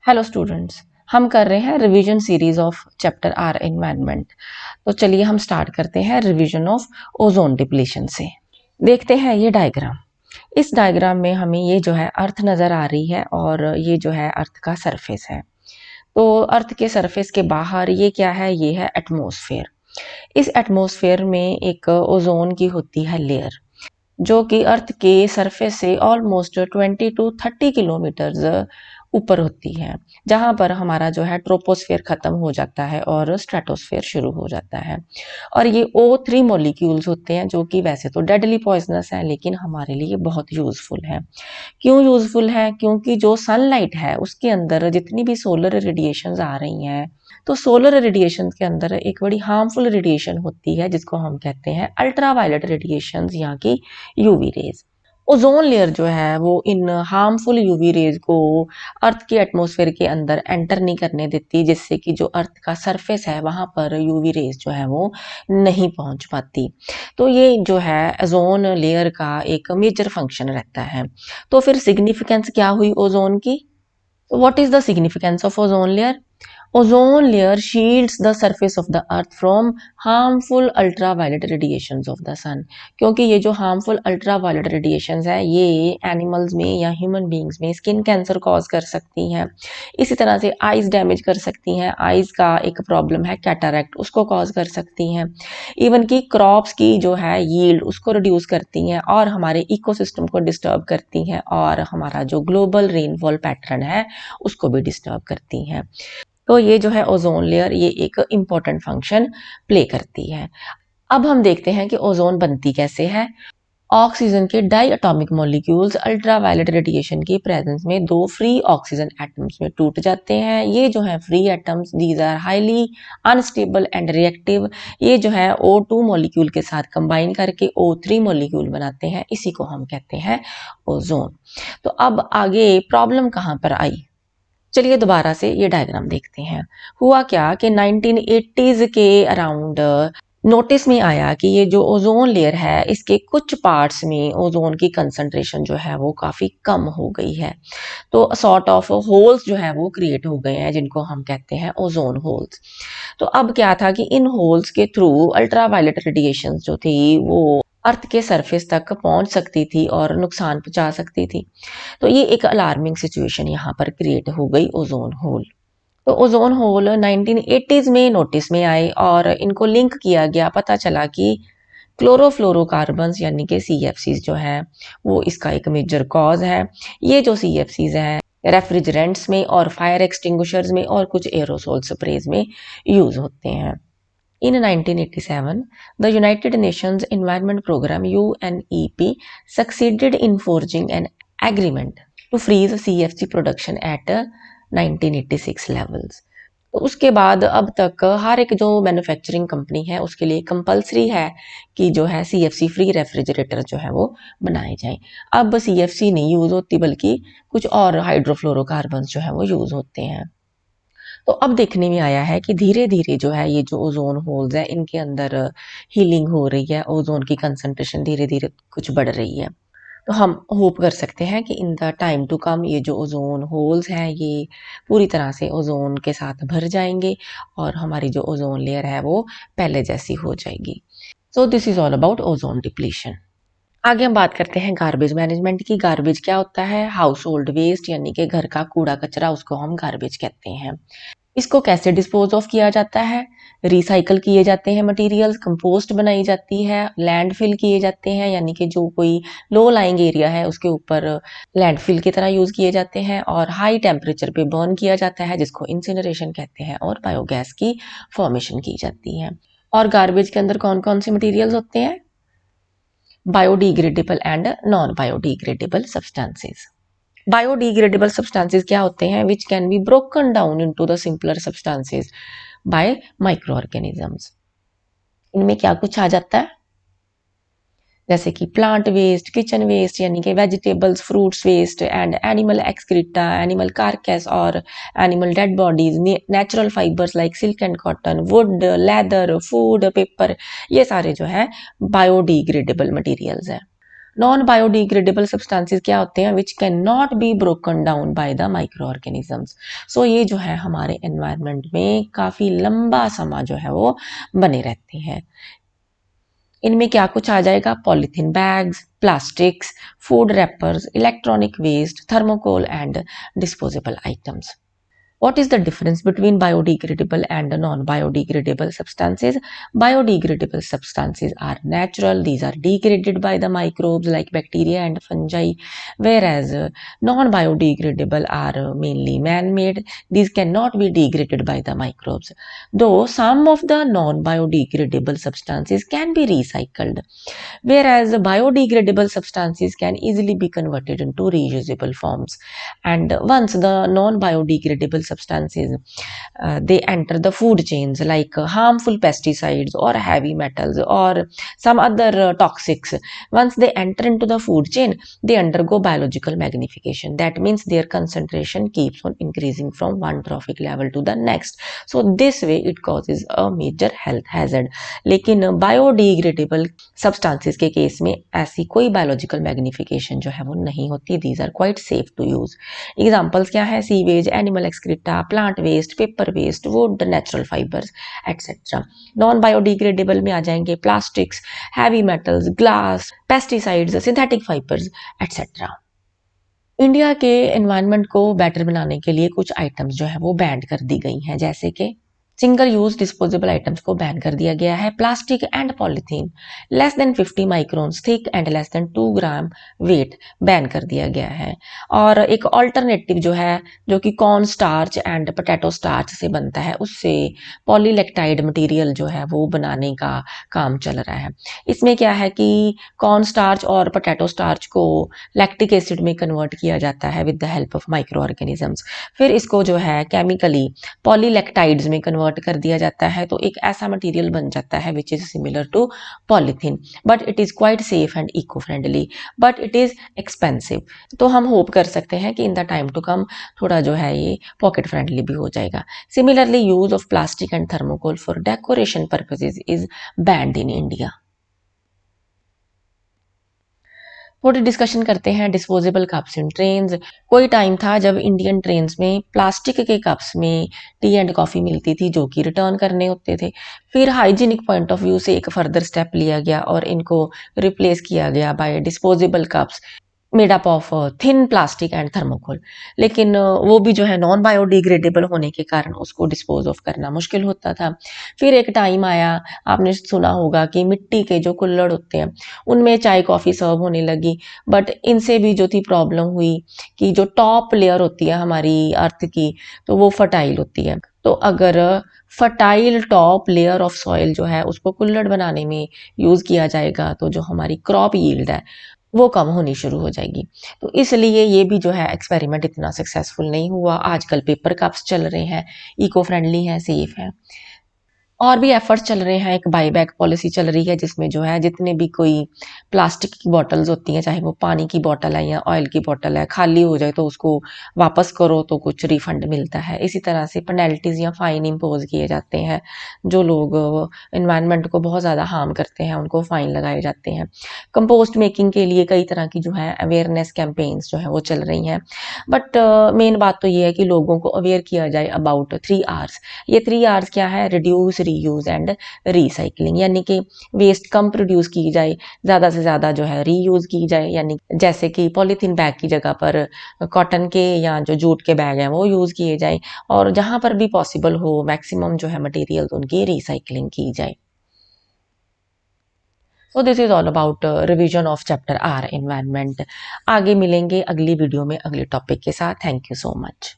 Hello students, हम कर रहे हैं revision series of chapter our environment. तो चलिए हम स्टार्ट करते हैं रिवीजन ऑफ ओजोन डिप्लीशन से। देखते हैं ये डायग्राम। इस डायग्राम में हमें ये जो है अर्थ नज़र आ रही है और ये जो है अर्थ का सरफेस है। तो अर्थ के सरफेस के बाहर ये क्या है, ये है एटमॉस्फेयर। इस एटमॉस्फेयर में एक ओजोन की होती है लेयर, जो कि अर्थ के सरफेस से ऑलमोस्ट 20 to 30 किलोमीटर ऊपर होती है, जहां पर हमारा जो है ट्रोपोस्फेयर खत्म हो जाता है और स्ट्रेटोस्फेयर शुरू हो जाता है। और ये O3 मॉलिक्यूल्स होते हैं, जो कि वैसे तो डेडली पॉइजनस है लेकिन हमारे लिए बहुत यूजफुल है। क्यों यूजफुल है? क्योंकि जो सनलाइट है उसके अंदर जितनी भी सोलर रेडिएशंस आ रही हैं, तो सोलर रेडिएशन के अंदर एक बड़ी हार्मफुल रेडिएशन होती है जिसको हम कहते हैं अल्ट्रावायलेट रेडिएशंस, यहाँ की यूवी रेज। ओजोन लेयर जो है वो इन हार्मफुल यूवी रेज को अर्थ के एटमॉस्फेयर के अंदर एंटर नहीं करने देती, जिससे कि जो अर्थ का सरफेस है वहां पर यूवी रेज जो है वो नहीं पहुंच पाती। तो ये जो है ओजोन लेयर का एक मेजर फंक्शन रहता है। तो फिर सिग्निफिकेंस क्या हुई ओजोन की? What is the significance of ozone layer? Ozone layer shields the surface of the earth from harmful ultraviolet radiations of the sun। क्योंकि ये जो harmful ultraviolet radiations है ये एनिमल्स में या ह्यूमन बींग्स में स्किन कैंसर कॉज कर सकती हैं। इसी तरह से आइज डैमेज कर सकती हैं। आइज का एक प्रॉब्लम है कैटरैक्ट, उसको कॉज कर सकती हैं। इवन की क्रॉप्स की जो है यील्ड उसको रिड्यूस करती हैं और हमारे इकोसिस्टम को डिस्टर्ब करती हैं और हमारा जो ग्लोबल रेनफॉल पैटर्न है उसको भी डिस्टर्ब करती हैं। तो ये जो है ओजोन लेयर ये एक इम्पॉर्टेंट फंक्शन प्ले करती है। अब हम देखते हैं कि ओजोन बनती कैसे है। ऑक्सीजन के diatomic molecules ultraviolet radiation की प्रेजेंस में दो फ्री ऑक्सीजन एटम्स में टूट जाते हैं। ये जो है free atoms, these are highly unstable and reactive. ये जो है O2 मॉलिक्यूल के साथ कंबाइन करके O3 मॉलिक्यूल बनाते हैं, इसी को हम कहते हैं ओजोन। तो अब आगे प्रॉब्लम कहाँ पर आई? चलिए दोबारा से ये डायग्राम देखते हैं। हुआ क्या कि 1980s के अराउंड नोटिस में आया कि ये जो ओजोन लेयर है इसके कुछ पार्ट्स में ओजोन की कंसंट्रेशन जो है वो काफी कम हो गई है। तो सॉर्ट ऑफ होल्स जो है वो क्रिएट हो गए हैं, जिनको हम कहते हैं ओजोन होल्स। तो अब क्या था कि इन होल्स के थ्रू अल्ट्रावायलेट रेडिएशन जो थी वो अर्थ के सरफेस तक पहुंच सकती थी और नुकसान पहुंचा सकती थी। तो ये एक अलार्मिंग सिचुएशन यहाँ पर क्रिएट हो गई ओजोन होल। तो ओजोन होल 1980s में नोटिस में आए और इनको लिंक किया गया। पता चला कि क्लोरोफ्लोरोकार्बन्स यानी कि CFCs जो है वो इसका एक मेजर कॉज है। ये जो CFCs हैं रेफ्रिजरेंट्स में और फायर एक्सटिंग्विशर्स में और कुछ एरोसोल स्प्रेज में यूज होते हैं। In 1987, the United Nations Environment Programme UNEP succeeded in forging an agreement to freeze CFC production at 1986 levels। तो उसके बाद अब तक हर एक जो मैन्युफैक्चरिंग कंपनी है उसके लिए कंपलसरी है कि जो है CFC फ्री रेफ्रिजरेटर जो है वो बनाए जाएं। अब CFC नहीं यूज होती बल्कि कुछ और हाइड्रोफ्लोरोकार्बन्स जो है वो यूज होते हैं। तो अब देखने में आया है कि धीरे धीरे जो है ये जो ओजोन होल्स है इनके अंदर हीलिंग हो रही है, ओजोन की कंसंट्रेशन धीरे धीरे कुछ बढ़ रही है। तो हम होप कर सकते हैं कि in the time to come ये जो ओजोन होल्स हैं ये पूरी तरह से ओजोन के साथ भर जाएंगे और हमारी जो ओजोन लेयर है वो पहले जैसी हो जाएगी। सो this is all about ozone depletion. आगे हम बात करते हैं गार्बेज मैनेजमेंट की। गार्बेज क्या होता है? हाउस होल्ड वेस्ट यानी कि घर का कूड़ा कचरा, उसको हम गार्बेज कहते हैं। इसको कैसे डिस्पोज ऑफ किया जाता है? रिसाइकल किए जाते हैं मटेरियल्स, कंपोस्ट बनाई जाती है, लैंडफिल किए जाते हैं यानी कि जो कोई लो लाइंग एरिया है उसके ऊपर लैंडफिल की तरह यूज किए जाते हैं और हाई टेम्परेचर पे बर्न किया जाता है जिसको इंसिनरेशन कहते हैं और बायोगैस की फॉर्मेशन की जाती है। और गार्बेज के अंदर कौन कौन से मटेरियल्स होते हैं? Biodegradable and non biodegradable substances. Biodegradable substances क्या होते हैं? Which can be broken down into the simpler substances bye micro organisms. इनमें क्या कुछ आ जाता है? जैसे कि प्लांट वेस्ट, किचन वेस्ट यानी कि vegetables, fruits waste and animal excreta, animal carcass और animal dead bodies, natural fibres like silk and cotton, wood, leather, food, paper, ये सारे जो है बायोडिग्रेडेबल मटेरियल्स हैं। नॉन बायोडिग्रेडेबल सब्सटेंसेस क्या होते हैं? Which can not be broken down by the microorganisms. सो ये जो है हमारे एनवायरनमेंट में काफ़ी लंबा समय जो है वो बने रहते हैं। इनमें क्या कुछ आ जाएगा? Polythene bags, plastics, food wrappers, electronic waste, thermocol and disposable items. What is the difference between biodegradable and non-biodegradable substances? Biodegradable substances are natural. These are degraded by the microbes like bacteria and fungi, whereas non-biodegradable are mainly man-made. These cannot be degraded by the microbes. Though some of the non-biodegradable substances can be recycled, whereas biodegradable substances can easily be converted into reusable forms. And once the non-biodegradable substances they enter the food chains like harmful pesticides or heavy metals or some other toxics, once they enter into the food chain, they undergo biological magnification. That means their concentration keeps on increasing from one trophic level to the next. So this way it causes a major health hazard. लेकिन biodegradable substances के case में ऐसी कोई biological magnification जो है वो नहीं होती. These are quite safe to use. Examples क्या है? Sewage, animal excreta, plant waste, paper waste, wood, natural fibres etcetera. Non biodegradable में आ जाएंगे plastics, heavy metals, glass, pesticides, synthetic fibres etcetera. India के एनवायरनमेंट को बेटर बनाने के लिए कुछ आइटम्स जो है वो बैन कर दी गई हैं, जैसे कि सिंगल यूज डिस्पोजेबल आइटम्स को बैन कर दिया गया है. Plastic and polythene less than 50 microns thick and less than 2 gram weight ban कर दिया गया है. और एक ऑल्टरनेटिव जो है, जो कि corn starch and potato starch से बनता है, उससे पॉलीलेक्टाइड मटेरियल जो है वो बनाने का काम चल रहा है. इसमें क्या है कि कॉर्न स्टार्च और पोटैटो स्टार्च को लैक्टिक एसिड में कन्वर्ट किया जाता है with the help of micro organisms. फिर इसको जो है केमिकली पॉलीलेक्टाइड्स में कन्वर्ट कर दिया जाता है, तो एक ऐसा मटेरियल बन जाता है which is similar to polythene, but it is quite safe and eco friendly, but it is expensive. तो हम होप कर सकते हैं कि in the time to come थोड़ा जो है ये पॉकेट फ्रेंडली भी हो जाएगा. Similarly use of plastic and thermocol for decoration purposes is banned in India. थोड़ी डिस्कशन करते हैं डिस्पोजेबल कप्स इन ट्रेन्स. कोई टाइम था जब इंडियन ट्रेन्स में प्लास्टिक के कप्स में टी एंड कॉफ़ी मिलती थी, जो कि रिटर्न करने होते थे. फिर हाइजीनिक पॉइंट ऑफ व्यू से एक फर्दर स्टेप लिया गया और इनको रिप्लेस किया गया by disposable cups made up of thin plastic and thermocol. लेकिन वो भी जो है नॉन बायोडिग्रेडेबल होने के कारण उसको डिस्पोज ऑफ करना मुश्किल होता था. फिर एक टाइम आया, आपने सुना होगा कि मिट्टी के जो कुल्हड़ होते हैं उनमें चाय कॉफ़ी सर्व होने लगी. बट इनसे भी जो थी प्रॉब्लम हुई कि जो टॉप लेयर होती है हमारी अर्थ की, तो वो फर्टाइल होती है. तो अगर fertile top layer of soil जो है उसको कुल्हड़ बनाने में यूज़ किया जाएगा, तो जो हमारी क्रॉप यील्ड है वो कम होनी शुरू हो जाएगी. तो इसलिए ये भी जो है एक्सपेरिमेंट इतना सक्सेसफुल नहीं हुआ. आजकल पेपर कप्स चल रहे हैं, इको फ्रेंडली हैं, सेफ हैं. और भी एफर्ट्स चल रहे हैं. एक बाईबैक पॉलिसी चल रही है जिसमें जो है जितने भी कोई प्लास्टिक की बॉटल्स होती हैं, चाहे वो पानी की बॉटल है या ऑयल की बॉटल है, खाली हो जाए तो उसको वापस करो तो कुछ रिफंड मिलता है. इसी तरह से पेनल्टीज या फाइन इम्पोज किए जाते हैं. जो लोग इन्वायरमेंट को बहुत ज़्यादा हार्म करते हैं उनको फाइन लगाए जाते हैं. कंपोस्ट मेकिंग के लिए कई तरह की जो है अवेयरनेस कैंपेन्स जो है वो चल रही हैं. बट मेन बात तो ये है कि लोगों को अवेयर किया जाए अबाउट 3 R's. ये 3 R's क्या है? Reduce, reuse and recycling. यानी कि वेस्ट कम प्रोड्यूस की जाए, ज़्यादा से ज़्यादा जो है रीयूज की जाए. यानी जैसे कि पॉलीथीन बैग की जगह पर कॉटन के या जो जूट के बैग हैं वो यूज़ किए जाए, और जहाँ पर भी पॉसिबल हो मैक्सिमम जो है मटेरियल उनकी रिसाइकलिंग की जाए. So this is all about revision of chapter our environment. आगे मिलेंगे अगली वीडियो में अगले टॉपिक के साथ. Thank you so much.